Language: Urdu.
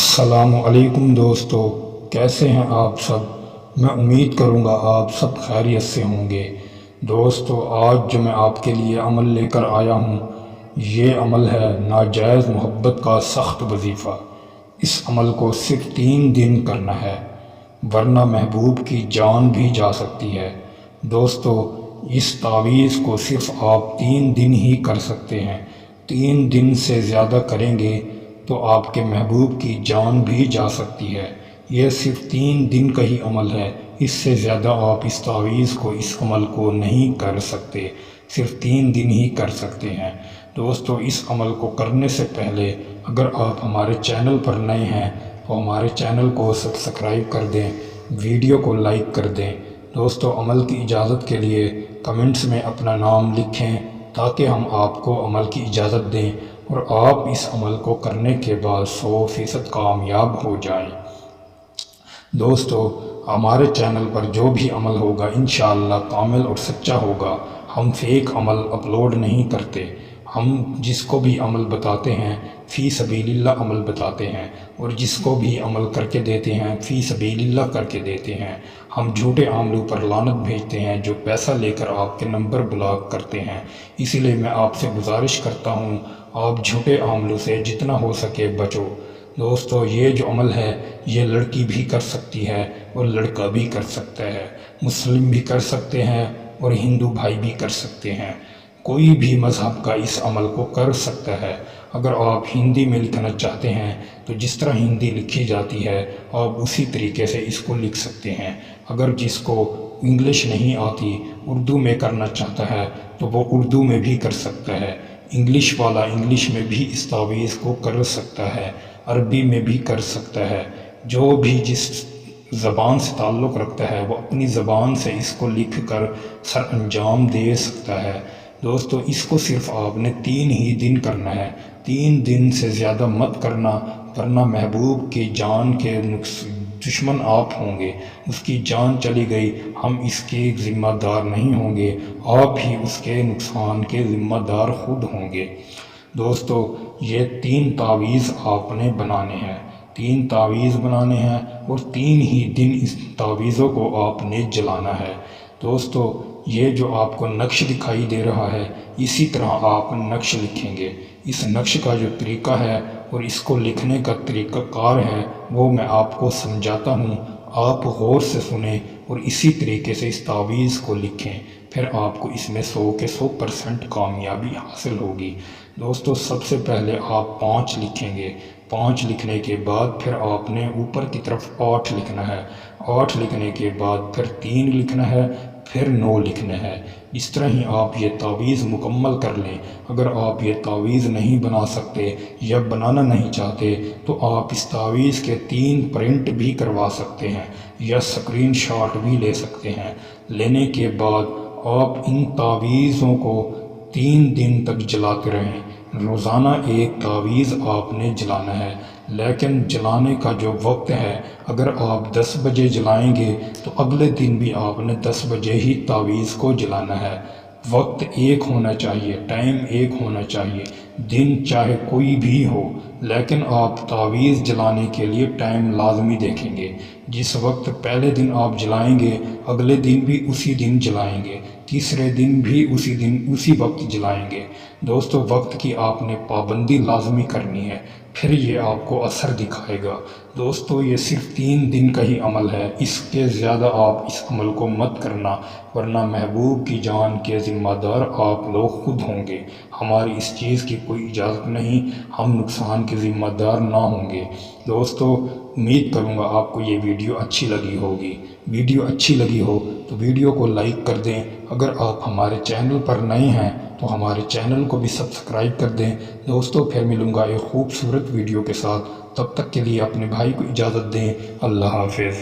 السلام علیکم دوستو، کیسے ہیں آپ سب؟ میں امید کروں گا آپ سب خیریت سے ہوں گے۔ دوستو، آج جو میں آپ کے لیے عمل لے کر آیا ہوں، یہ عمل ہے ناجائز محبت کا سخت وظیفہ۔ اس عمل کو صرف 3 دن کرنا ہے، ورنہ محبوب کی جان بھی جا سکتی ہے۔ دوستو، اس تعویذ کو صرف آپ 3 دن ہی کر سکتے ہیں۔ 3 دن سے زیادہ کریں گے تو آپ کے محبوب کی جان بھی جا سکتی ہے۔ یہ صرف 3 دن کا ہی عمل ہے، اس سے زیادہ آپ اس تعویذ کو، اس عمل کو نہیں کر سکتے، صرف 3 دن ہی کر سکتے ہیں۔ دوستو، اس عمل کو کرنے سے پہلے اگر آپ ہمارے چینل پر نئے ہیں تو ہمارے چینل کو سبسکرائب کر دیں، ویڈیو کو لائک کر دیں۔ دوستو، عمل کی اجازت کے لیے کمنٹس میں اپنا نام لکھیں تاکہ ہم آپ کو عمل کی اجازت دیں اور آپ اس عمل کو کرنے کے بعد 100% کامیاب ہو جائیں۔ دوستو، ہمارے چینل پر جو بھی عمل ہوگا انشاءاللہ کامل اور سچا ہوگا۔ ہم فیک عمل اپلوڈ نہیں کرتے۔ ہم جس کو بھی عمل بتاتے ہیں فی سبیل اللہ عمل بتاتے ہیں، اور جس کو بھی عمل کر کے دیتے ہیں فی سبیل اللہ کر کے دیتے ہیں۔ ہم جھوٹے عاملوں پر لعنت بھیجتے ہیں جو پیسہ لے کر آپ کے نمبر بلاک کرتے ہیں۔ اسی لیے میں آپ سے گزارش کرتا ہوں، آپ جھوٹے عاملوں سے جتنا ہو سکے بچو۔ دوستو، یہ جو عمل ہے یہ لڑکی بھی کر سکتی ہے اور لڑکا بھی کر سکتا ہے، مسلم بھی کر سکتے ہیں اور ہندو بھائی بھی کر سکتے ہیں۔ کوئی بھی مذہب کا اس عمل کو کر سکتا ہے۔ اگر آپ ہندی میں لکھنا چاہتے ہیں تو جس طرح ہندی لکھی جاتی ہے آپ اسی طریقے سے اس کو لکھ سکتے ہیں۔ اگر جس کو انگلش نہیں آتی، اردو میں کرنا چاہتا ہے تو وہ اردو میں بھی کر سکتا ہے۔ انگلش والا انگلش میں بھی اس تعویذ کو کر سکتا ہے، عربی میں بھی کر سکتا ہے۔ جو بھی جس زبان سے تعلق رکھتا ہے وہ اپنی زبان سے اس کو لکھ کر سر انجام دے سکتا ہے۔ دوستو، اس کو صرف آپ نے 3 ہی دن کرنا ہے، 3 دن سے زیادہ مت کرنا، ورنہ محبوب کی جان کے دشمن آپ ہوں گے۔ اس کی جان چلی گئی، ہم اس کے ذمہ دار نہیں ہوں گے، آپ ہی اس کے نقصان کے ذمہ دار خود ہوں گے۔ دوستو، یہ 3 تعویذ آپ نے بنانے ہیں، 3 تعویذ بنانے ہیں اور 3 ہی دن اس تعویذوں کو آپ نے جلانا ہے۔ دوستو، یہ جو آپ کو نقش دکھائی دے رہا ہے اسی طرح آپ نقش لکھیں گے۔ اس نقش کا جو طریقہ ہے اور اس کو لکھنے کا طریقہ کار ہے وہ میں آپ کو سمجھاتا ہوں، آپ غور سے سنیں اور اسی طریقے سے اس تعویذ کو لکھیں، پھر آپ کو اس میں 100% کامیابی حاصل ہوگی۔ دوستو، سب سے پہلے آپ 5 لکھیں گے، 5 لکھنے کے بعد پھر آپ نے اوپر کی طرف 8 لکھنا ہے، 8 لکھنے کے بعد پھر 3 لکھنا ہے، پھر 9 لکھنا ہے۔ اس طرح ہی آپ یہ تعویذ مکمل کر لیں۔ اگر آپ یہ تعویذ نہیں بنا سکتے یا بنانا نہیں چاہتے تو آپ اس تعویذ کے 3 پرنٹ بھی کروا سکتے ہیں یا سکرین شاٹ بھی لے سکتے ہیں۔ لینے کے بعد آپ ان تعویذوں کو 3 دن تک جلاتے رہیں۔ روزانہ ایک تعویذ آپ نے جلانا ہے، لیکن جلانے کا جو وقت ہے اگر آپ 10 بجے جلائیں گے تو اگلے دن بھی آپ نے 10 بجے ہی تعویذ کو جلانا ہے۔ وقت ایک ہونا چاہیے، ٹائم ایک ہونا چاہیے، دن چاہے کوئی بھی ہو، لیکن آپ تعویذ جلانے کے لیے ٹائم لازمی دیکھیں گے۔ جس وقت پہلے دن آپ جلائیں گے اگلے دن بھی اسی دن جلائیں گے، تیسرے دن بھی اسی دن اسی وقت جلائیں گے۔ دوستو، وقت کی آپ نے پابندی لازمی کرنی ہے، پھر یہ آپ کو اثر دکھائے گا۔ دوستو، یہ صرف 3 دن کا ہی عمل ہے، اس کے زیادہ آپ اس عمل کو مت کرنا، ورنہ محبوب کی جان کے ذمہ دار آپ لوگ خود ہوں گے۔ ہماری اس چیز کی کوئی اجازت نہیں، ہم نقصان کے ذمہ دار نہ ہوں گے۔ دوستو، امید کروں گا آپ کو یہ ویڈیو اچھی لگی ہوگی۔ ویڈیو اچھی لگی ہو تو ویڈیو کو لائک کر دیں۔ اگر آپ ہمارے چینل پر نئے ہیں تو ہمارے چینل کو بھی سبسکرائب کر دیں۔ دوستو، پھر ملوں گا ایک خوبصورت ویڈیو کے ساتھ، تب تک کے لیے اپنے بھائی کو اجازت دیں۔ اللہ حافظ۔